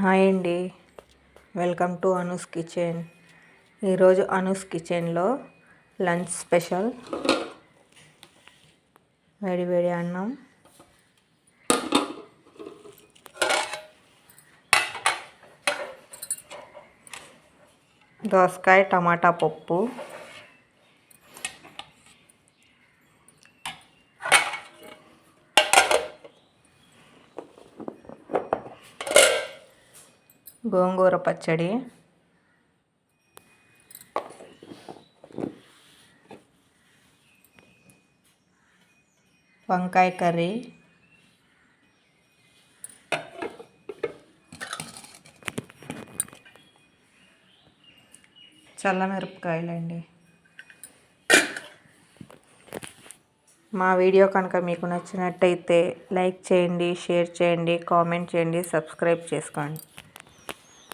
Hi అండి, welcome to Anu's kitchen. ఈరోజు అనూస్ కిచెన్లో లంచ్ స్పెషల్ వేడి వేడి అన్నం, దోసకాయ టమాటా పప్పు, గోంగూర పచ్చడి, వంకాయ కర్రీ, చల్లమిరపకాయలండి. మా వీడియో కనుక మీకు నచ్చినట్టయితే లైక్ చేయండి, షేర్ చేయండి, కామెంట్ చేయండి, సబ్స్క్రైబ్ చేసుకోండి.